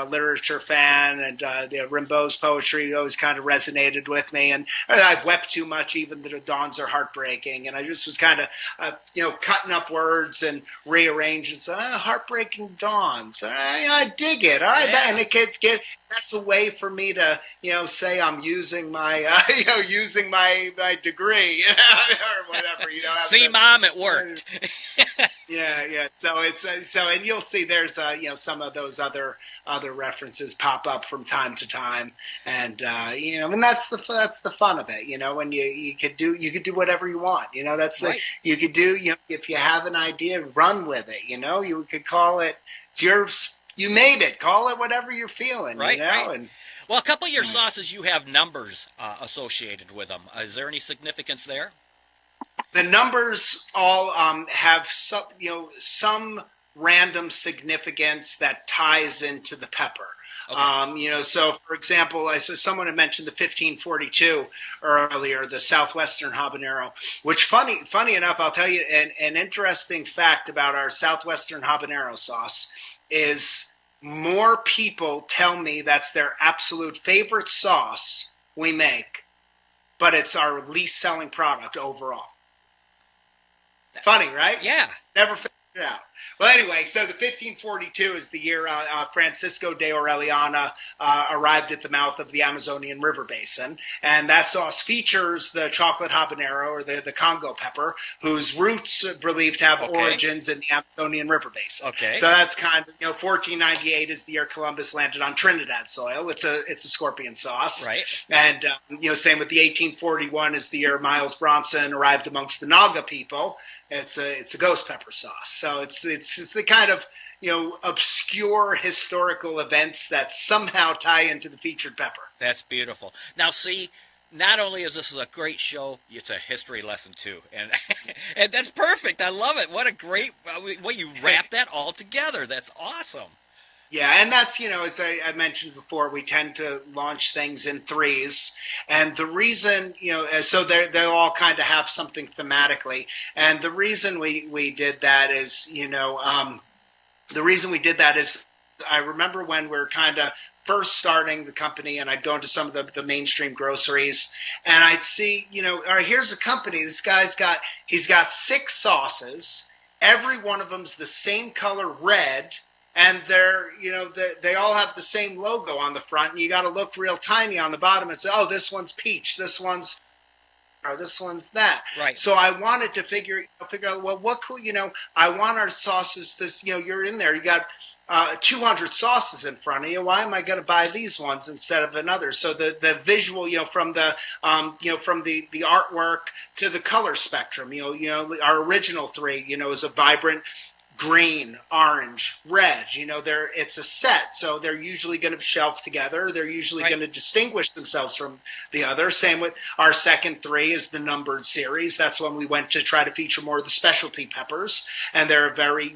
S2: literature fan, and the Rimbaud's poetry always kind of resonated with me. And I've wept too much, even the dawns are heartbreaking. And I just was kind of cutting up words and rearranging. So heartbreaking dawns. I dig it. All right, and it that's a way for me to say I'm using my using my degree or whatever.
S1: See, Mom, it worked.
S2: Yeah. So and you'll see there's some of those other references pop up from time to time, and and that's the fun of it. When you could do whatever you want. That's right. You could do if you have an idea, run with it. You could call it. It's yours. You made it. Call it whatever you're feeling,
S1: right? Right.
S2: And,
S1: well, a couple of your sauces, you have numbers associated with them. Is there any significance there?
S2: The numbers all have some random significance that ties into the pepper. Okay. So for example, I saw someone had mentioned the 1542 earlier, the Southwestern habanero, which funny enough, I'll tell you an interesting fact about our Southwestern habanero sauce is more people tell me that's their absolute favorite sauce we make, but it's our least selling product overall. Funny, right?
S1: Yeah.
S2: Never figured it out. Well, anyway, so the 1542 is the year Francisco de Orellana arrived at the mouth of the Amazonian River basin. And that sauce features the chocolate habanero, or the Congo pepper, whose roots are believed to have origins in the Amazonian River basin.
S1: Okay.
S2: So that's kind of, 1498 is the year Columbus landed on Trinidad soil. It's a scorpion sauce.
S1: Right.
S2: And, same with the 1841 is the year Miles Bronson arrived amongst the Naga people. It's a ghost pepper sauce. So it's the kind of obscure historical events that somehow tie into the featured pepper.
S1: That's beautiful. Now, see, not only is this a great show, it's a history lesson too, and and that's perfect. I love it. What a great way you wrap that all together. That's awesome.
S2: Yeah, and that's, as I mentioned before, we tend to launch things in threes. And the reason, so they'll all kind of have something thematically. And the reason we did that is, I remember when we were kind of first starting the company, and I'd go into some of the mainstream groceries, and I'd see, all right, here's a company. This guy's he's got 6 sauces. Every one of them's the same color red. And they all have the same logo on the front, and you got to look real tiny on the bottom and say, oh, this one's peach, this one's that.
S1: Right.
S2: So I wanted to figure out, well, what could, I want our sauces, you're in there, you got 200 sauces in front of you. Why am I going to buy these ones instead of another? So the visual, from the artwork to the color spectrum, our original 3, is a vibrant green, orange, red. It's a set, so they're usually going to shelf together. They're usually going to distinguish themselves from the other. Same with our second 3 is the numbered series. That's when we went to try to feature more of the specialty peppers, and they're a very,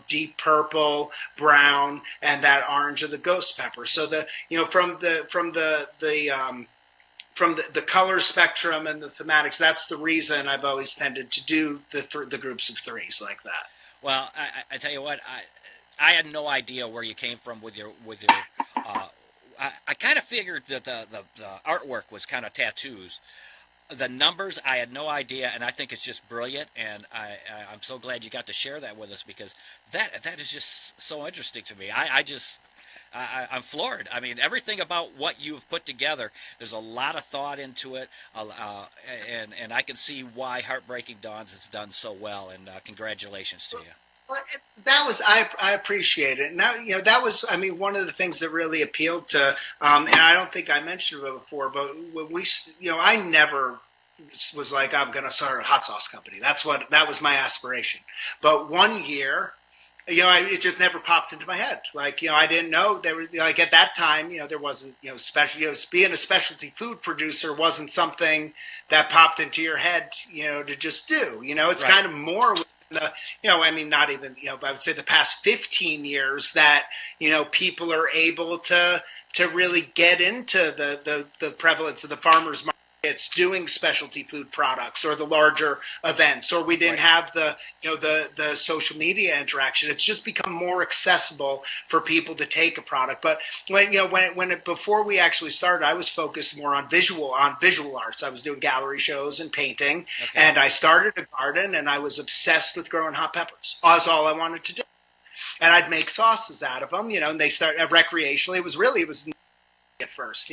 S2: deep purple, brown, and that orange of the ghost pepper. So from the color spectrum and the thematics, that's the reason I've always tended to do the groups of 3s like that.
S1: Well, I tell you what, I had no idea where you came from with your. I kind of figured that the artwork was kind of tattoos. The numbers, I had no idea, and I think it's just brilliant. And I'm so glad you got to share that with us, because that is just so interesting to me. I'm floored. I mean, everything about what you've put together, there's a lot of thought into it, and I can see why Heartbreaking Dawns has done so well, and congratulations to you.
S2: Well, that was, I appreciate it. Now, that was, one of the things that really appealed to, and I don't think I mentioned it before, but when I never was like, I'm going to start a hot sauce company. That was my aspiration. But one year, it just never popped into my head. I didn't know there was, at that time, there wasn't, special, being a specialty food producer wasn't something that popped into your head, to just do. It's
S1: right.
S2: kind of more within the, not even, but I would say the past 15 years that, people are able to really get into the prevalence of the farmers market. It's doing specialty food products or the larger events, or we didn't have the social media interaction. It's just become more accessible for people to take a product. But before we actually started, I was focused more on visual arts. I was doing gallery shows and painting, and I started a garden, and I was obsessed with growing hot peppers. That's all I wanted to do, and I'd make sauces out of them. And they started recreationally. It was at first,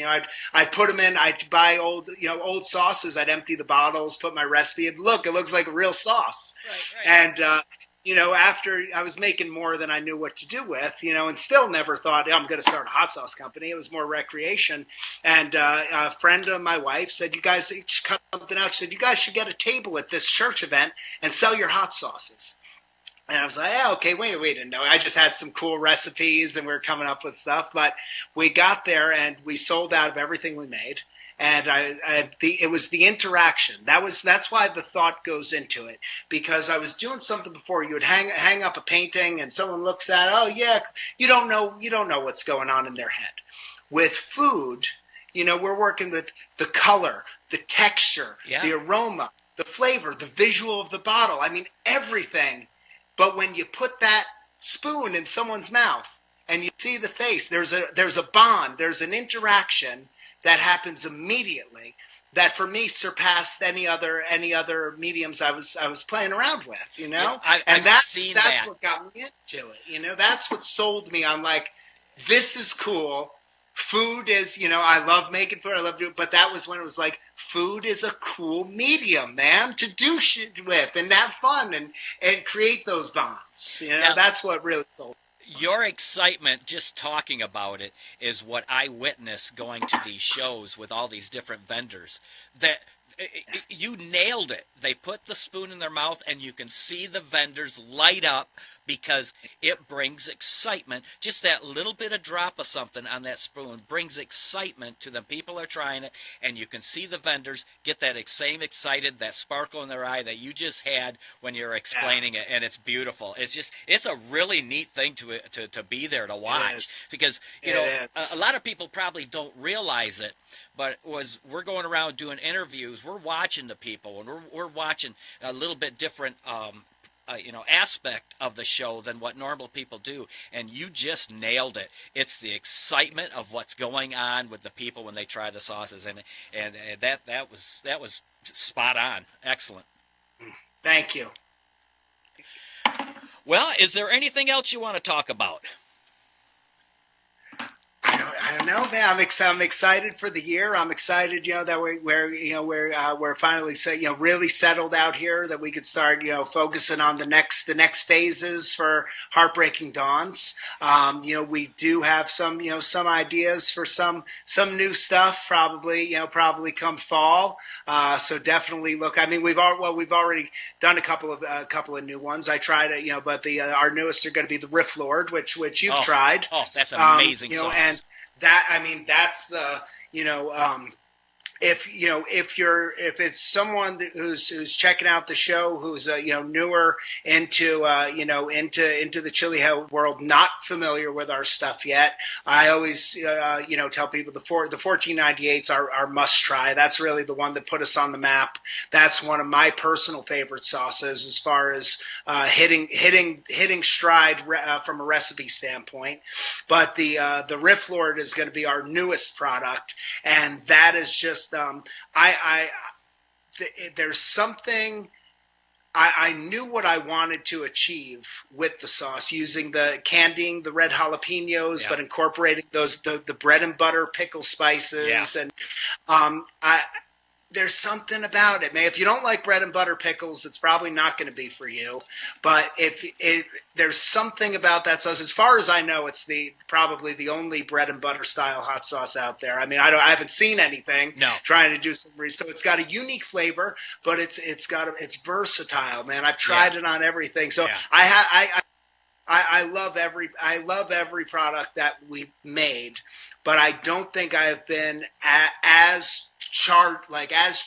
S2: I'd put them in. I'd buy old sauces. I'd empty the bottles, put my recipe, and look, it looks like a real sauce. Right. And after I was making more than I knew what to do with, and still never thought I'm going to start a hot sauce company. It was more recreation. And a friend of my wife said, "You guys should cut something out." She said, "You guys should get a table at this church event and sell your hot sauces." And I was like, yeah, okay, wait, no. I just had some cool recipes and we were coming up with stuff. But we got there and we sold out of everything we made. And it was the interaction. That's why the thought goes into it. Because I was doing something before. You would hang up a painting and someone looks at it. Oh, yeah, you don't know what's going on in their head. With food, we're working with the color, the texture, the aroma, the flavor, the visual of the bottle. Everything. But when you put that spoon in someone's mouth and you see the face, there's a bond, there's an interaction that happens immediately that for me surpassed any other mediums I was playing around with, you know. That's what got me into it, you know. That's what sold me. I'm like, this is cool. Food is, you know, I love making food. I love doing, but that was when it was like, food is a cool medium, man, to do shit with and have fun and create those bonds. You know, that's what really sold.
S1: Your excitement just talking about it is what I witness going to these shows with all these different vendors. That you nailed it. They put the spoon in their mouth and you can see the vendors light up because it brings excitement. Just that little bit of drop of something on that spoon brings excitement to them. People are trying it, and you can see the vendors get that same excited, that sparkle in their eye that you just had when you're explaining it, and it's beautiful. It's a really neat thing to be there to watch, because you know a lot of people probably don't realize it. But we're going around doing interviews, we're watching the people, and we're watching a little bit different aspect of the show than what normal people do, and you just nailed it. It's the excitement of what's going on with the people when they try the sauces, and that was spot on. Excellent.
S2: Thank you.
S1: Well, is there anything else you want to talk about?
S2: I don't know, man. I'm excited for the year. I'm excited, you know, that we're finally really settled out here, that we could start, you know, focusing on the next phases for Heartbreaking Dawns. You know, we do have some ideas for some new stuff, probably come fall. So definitely look. I mean, we've already done a couple of new ones. I tried it, but our newest are going to be the Riff Lord, which you've tried.
S1: Oh, that's amazing sauce.
S2: And that, I mean, that's the, if it's someone who's checking out the show, who's newer into the chili world, not familiar with our stuff yet, I always tell people the 1498s are must try. That's really the one that put us on the map. That's one of my personal favorite sauces as far as hitting stride from a recipe standpoint. But the Riff Lord is going to be our newest product, and that is just there's something. I knew what I wanted to achieve with the sauce, using candying the red jalapenos, but incorporating the bread and butter pickle spices, and there's something about it, man. If you don't like bread and butter pickles, it's probably not going to be for you. But if there's something about that sauce, as far as I know, it's probably the only bread and butter style hot sauce out there. I mean, I haven't seen anything trying to do some research. So it's got a unique flavor, but it's versatile, man. I've tried it on everything. So I love every product that we made, but I don't think I have been as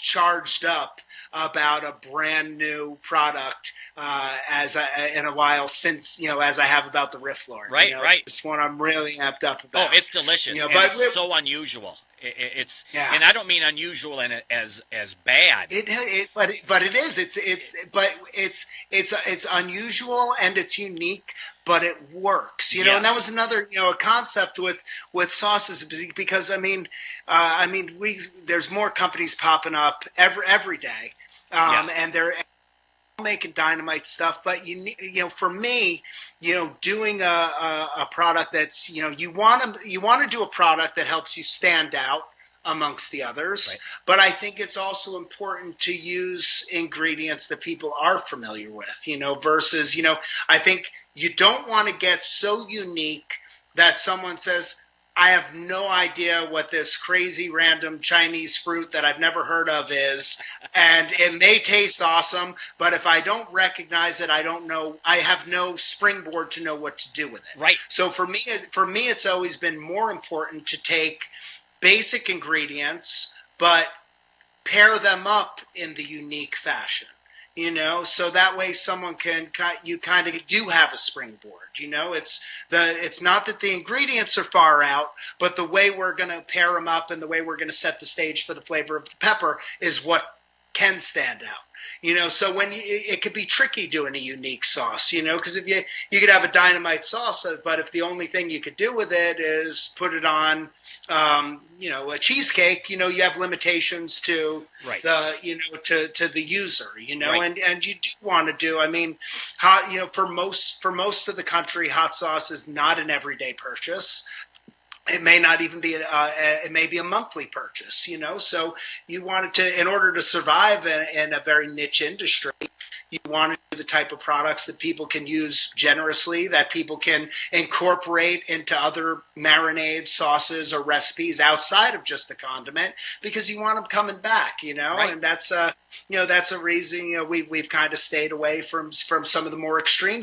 S2: charged up about a brand new product in a while since, as I have about the Riff Lord.
S1: Right.
S2: This one I'm really amped up about.
S1: Oh, it's delicious. But it's so unusual. It's and I don't mean unusual in it as bad.
S2: But it is. It's unusual and it's unique, but it works. And that was another a concept with sauces, because there's more companies popping up every day, and they're making dynamite stuff. But for me, doing a product that's you want to do a product that helps you stand out amongst the others. Right. But I think it's also important to use ingredients that people are familiar with, versus, I think you don't want to get so unique that someone says, I have no idea what this crazy random Chinese fruit that I've never heard of is, and it may taste awesome, but if I don't recognize it, I don't know. I have no springboard to know what to do with it.
S1: Right.
S2: So for me, it's always been more important to take basic ingredients, but pair them up in the unique fashion. So that way someone you kind of do have a springboard. It's not that the ingredients are far out, but the way we're going to pair them up and the way we're going to set the stage for the flavor of the pepper is what can stand out. So when it could be tricky doing a unique sauce, because if you could have a dynamite sauce, but if the only thing you could do with it is put it on, a cheesecake, you have limitations to
S1: right.
S2: to the user,
S1: right.
S2: and you do want to do, hot, for most of the country, hot sauce is not an everyday purchase. It may not even be it may be a monthly purchase, so you wanted to, in order to survive in a very niche industry, you want to do the type of products that people can use generously, that people can incorporate into other marinades, sauces, or recipes outside of just the condiment, because you want them coming back,
S1: right.
S2: and that's a reason, we've kind of stayed away from some of the more extreme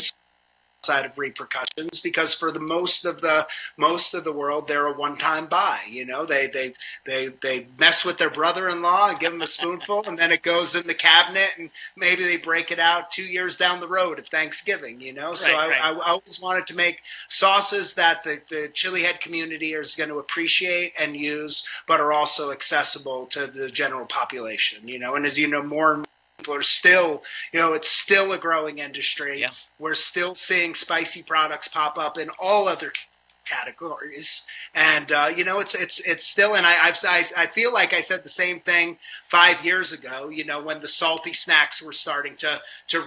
S2: side of repercussions, because for the most of the world, they're a one-time buy. They mess with their brother-in-law and give them a spoonful, and then it goes in the cabinet, and maybe they break it out 2 years down the road at Thanksgiving. So
S1: right.
S2: I always wanted to make sauces that the chili head community is going to appreciate and use, but are also accessible to the general population. And as you know, more and people are still, it's still a growing industry.
S1: Yeah.
S2: We're still seeing spicy products pop up in all other categories, and it's still. And I feel like I said the same thing 5 years ago. When the salty snacks were starting to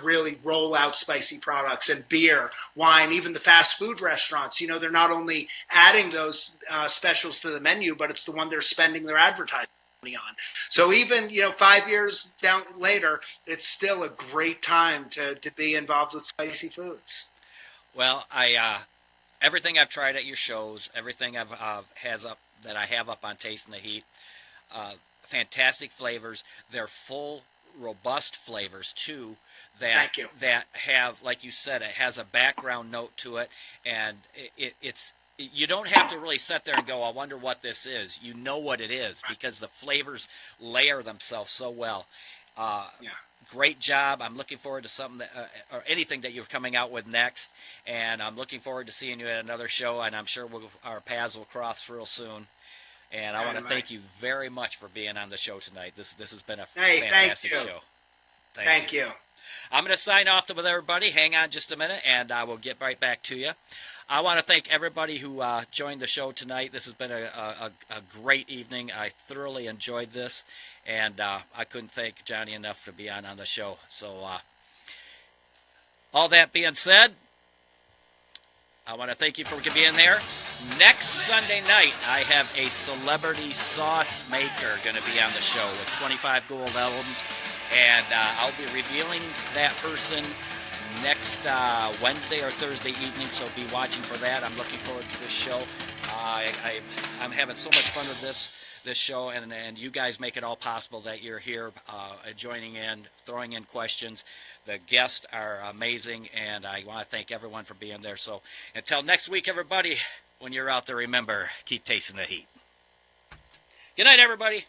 S2: really roll out spicy products, and beer, wine, even the fast food restaurants. They're not only adding those specials to the menu, but it's the one they're spending their advertising on. So even 5 years down later, it's still a great time to be involved with spicy foods.
S1: Well, everything I've tried at your shows, everything I have up on Tasting the Heat, fantastic flavors. They're full, robust flavors too. That have, like you said, it has a background note to it, and it's. You don't have to really sit there and go, I wonder what this is. You know what it is, because the flavors layer themselves so well. Great job. I'm looking forward to something or anything that you're coming out with next, and I'm looking forward to seeing you at another show, and I'm sure our paths will cross real soon. And I want to thank you very much for being on the show tonight. This has been a fantastic show.
S2: Thank you.
S1: I'm going to sign off with everybody. Hang on just a minute, and I will get right back to you. I want to thank everybody who joined the show tonight. This has been a great evening. I thoroughly enjoyed this, and I couldn't thank Johnny enough for being on the show. So all that being said, I want to thank you for being there. Next Sunday night, I have a celebrity sauce maker going to be on the show with 25 gold albums, and I'll be revealing that person next Wednesday or Thursday evening, so be watching for that. I'm looking forward to this show. I'm having so much fun with this show, and you guys make it all possible that you're here joining in, throwing in questions. The guests are amazing, and I want to thank everyone for being there. So until next week, everybody, when you're out there, remember, keep tasting the heat. Good night, everybody.